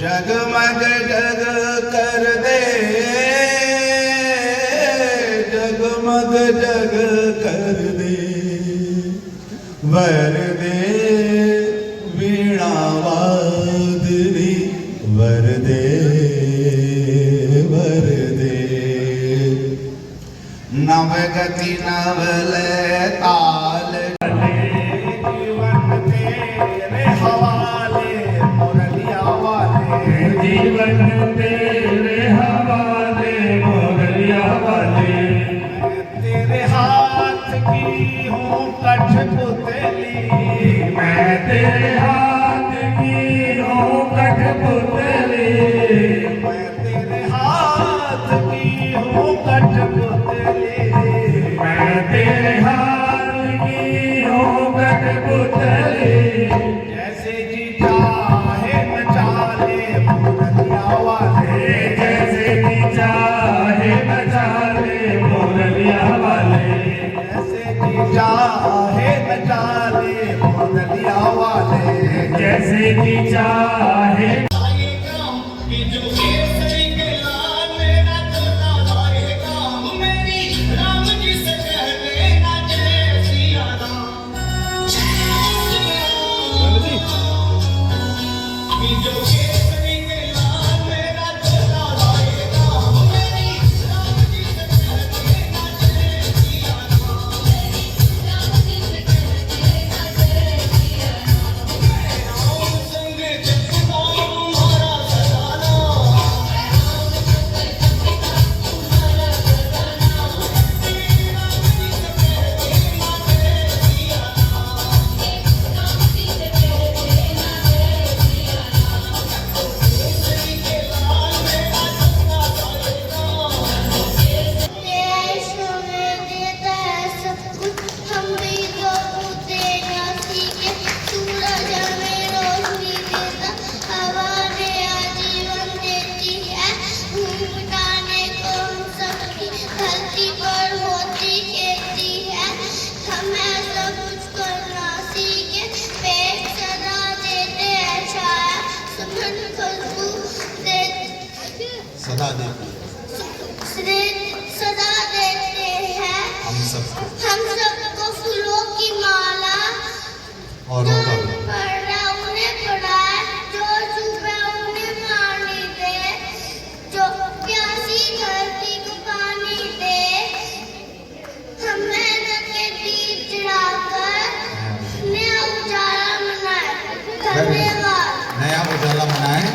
जगमग जग कर दे, जगमग जग कर दे, वर दे वीणा वादनी, वर दे नवगति नवले ताल जीवन तेरे हवाले, मुरलिया वाले जीवन तेरे हवाले, मुरलिया वाले। मैं तेरे हाथ की हूँ कठपुतली, मैं तेरे हाथ की हूँ कठपुतली, मैं तेरे हाथ की हूँ कठपुतली, मैं तेरे हाथ की हूँ कठपुतली। जैसे जी चाहे नचा ले मुरलिया वाले, जैसे जी चाहे नचा ले मुरलिया वाले, जैसे जी चाहे नचा ले मुरलिया वाले, जैसे जी चाहे। सदा देते हैं हम सबको फूलों की माला, और उन्हें पढ़ाए, जो चुपे उन्हें पानी दे, जो प्यासी धरती को पानी दे, हम मेहनत के दीप जलाकर नया उजाला मनाए। धन्यवाद। नया उजाला मनाए।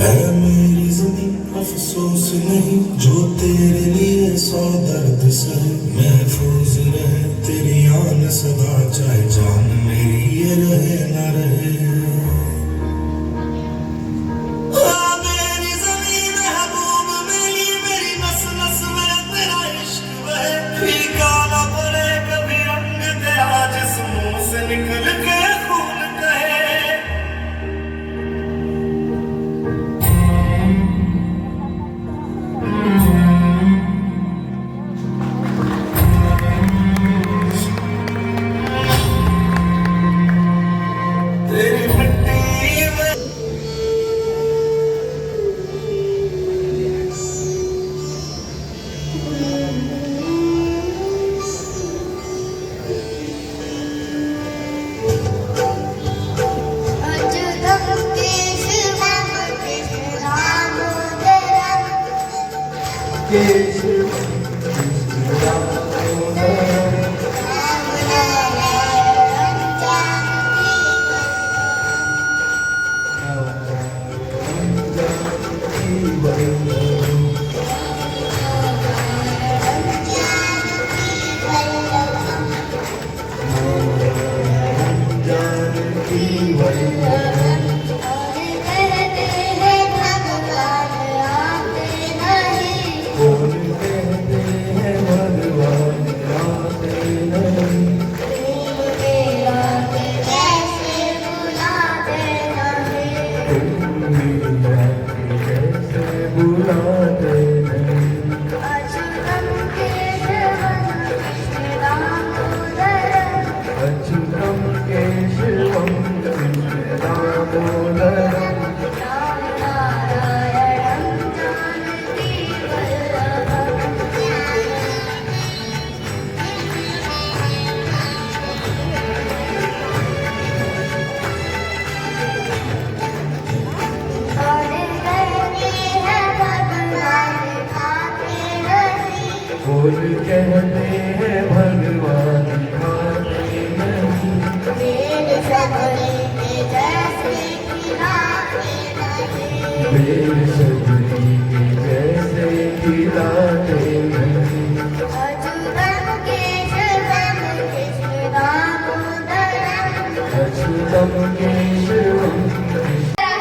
है मेरी ज़मीं अफसोस नहीं जो तेरे लिए सौ दर्द सहे महफूज रहे तेरी आन सदा चाहे जान मेरी ये रहे न रहे मेरी ज़मीं महबूब मेरी मेरी नस नस में तेरा इश्क बहे फीका न पड़े कभी रंग तेरा जिस्मों से निकल के खून कहे तेरी मिट्टी में अजूबम केश राम कृष्ण दामोदरम बोल कहते हैं भगवान खाते नहीं वेद सबरे के जैसे खिलाते नहीं मेर सजनी के जैसे खिलाते नहीं अजूबम केश राम कृष्ण दामोदरम अच्युतम केशवम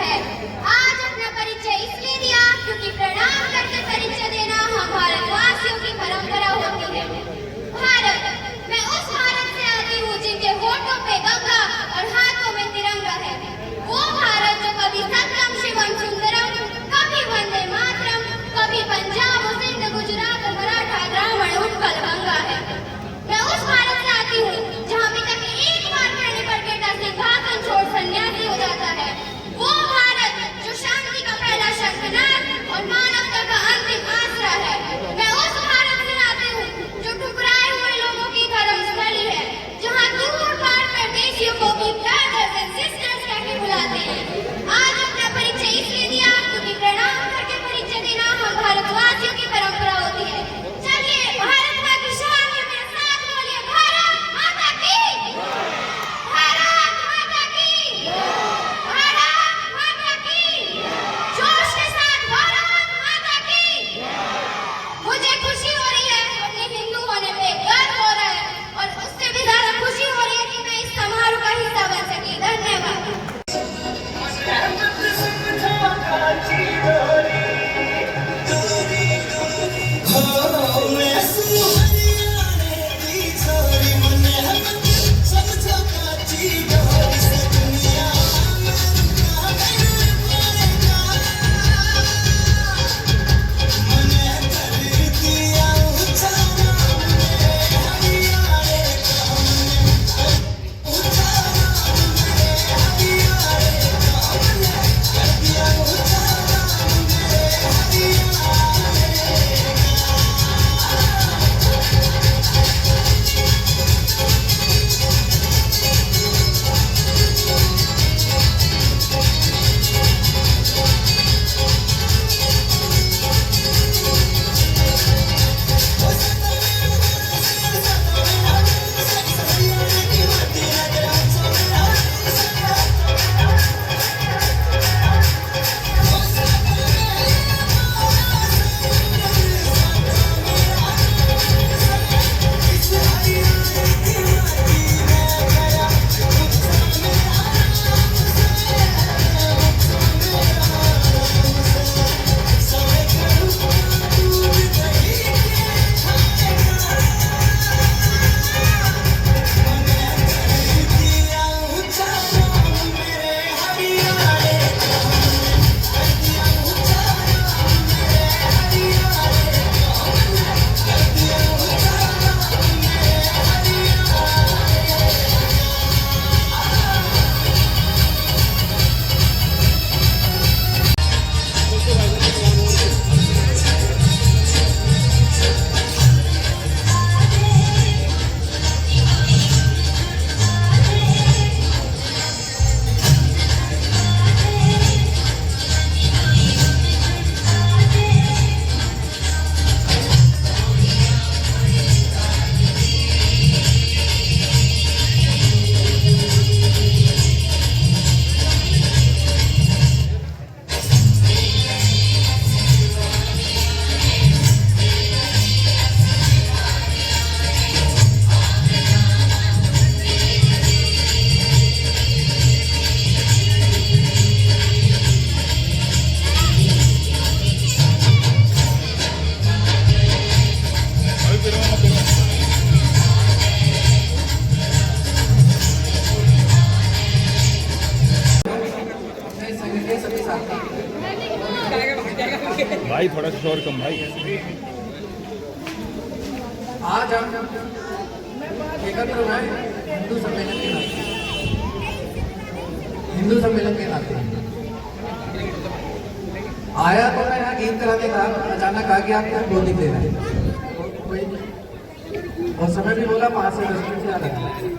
है। आज अपना परिचय इसलिए दिया क्योंकि प्रणाम करके परिचय देना हम भारतवासियों की परंपरा होती है। भारत, मैं उस भारत से आती हूँ जिनके होठों पे गंगा और हाथों में तिरंगा है। वो भारत जो कभी सत्यम शिवम सुंदरम, कभी वंदे मातरम, कभी पंजाब सिंध गुजरात मराठा द्राविड़ उत्कल गंगा है। मैं उस भारत से आती हूँ जहाँ पिता के एक बार कहने पर बेटा सिंहासन छोड़ सन्यासी हो जाता है। वो भारत जो शांति का पहला शंखनाद और मानवता का अंतिम आसरा है। मैं उस भारत से आती हूँ जो ठुकराए हुए लोगों की धर्मस्थली है, जहाँ दूर पार परदेशियों को भी ब्रदर्स एंड सिस्टर्स कहकर बुलाते हैं। आज अपना परिचय इसलिए दिया क्योंकि प्रणाम करके परिचय देना हम भारतवासियों की परंपरा होती है। चलिए भारत माँ की शान में मेरे साथ बोलिए, भारत माता की, भारत माता की, भारत माता की, जोश के साथ भारत माता भाई थोड़ा सा शोर कम भाई। आज हम एकत्र हुए हिंदू सम्मेलन के नाते, हिंदू सम्मेलन के नाते आया तो मैं यहाँ गीत कराने का, अचानक आ गया आपको गोदी देना है कोई, और समय भी बोला 5 से 10 मिनट से आ रहा है।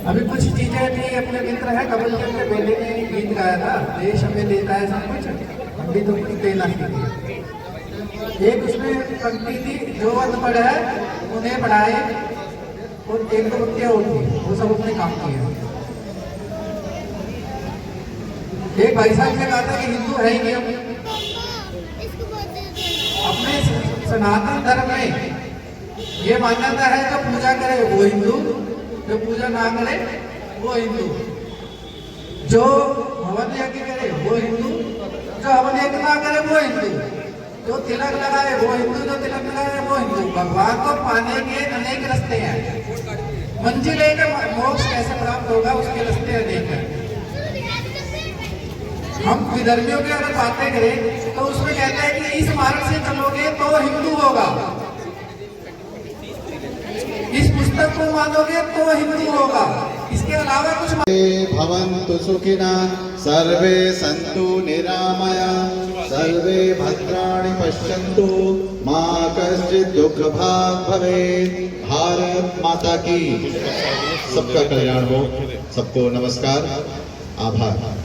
अभी कुछ चीजें थी, अपने मित्र है कमल के अपने बेटे ने गीत गाया था, देश हमें देता है सब कुछ, हम भी तो कुछ देना सीखे। एक उसमें पंक्ति थी, जो अनपढ़ है उन्हें पढ़ाए, और एक दो पंक्तियां और थी, वो सब अपने काम किए। एक भाई साहब ने कहा था कि हिंदू है ही नहीं, अपने सनातन धर्म में ये मान्यता है जो पूजा करे वो हिंदू, जो पूजा ना करे वो हिंदू, जो हवन यज्ञ करे वो हिंदू, जो हवन यज्ञ ना करे वो हिंदू, जो तिलक लगाए वो हिंदू, जो तिलक लगाए वो हिंदू। भगवान को पाने के अनेक रास्ते हैं, मंजिल एक है, मोक्ष कैसे प्राप्त होगा उसके रास्ते अनेक हैं। हम विधर्मियों की अगर बातें करें तो उसमें कहते हैं कि इस मार्ग से चलोगे तो हिंदू होगा, इस पुस्तक को मानोगे तो हिंदू होगा, इसके अलावा कुछ भवन्तु सुखिनः सर्वे सन्तु निरामया सर्वे भद्राणि पश्यन्तु मा कश्चित् दुःखभाग् भवेत्। भारत माता की सबका कल्याण हो। सबको नमस्कार, आभार।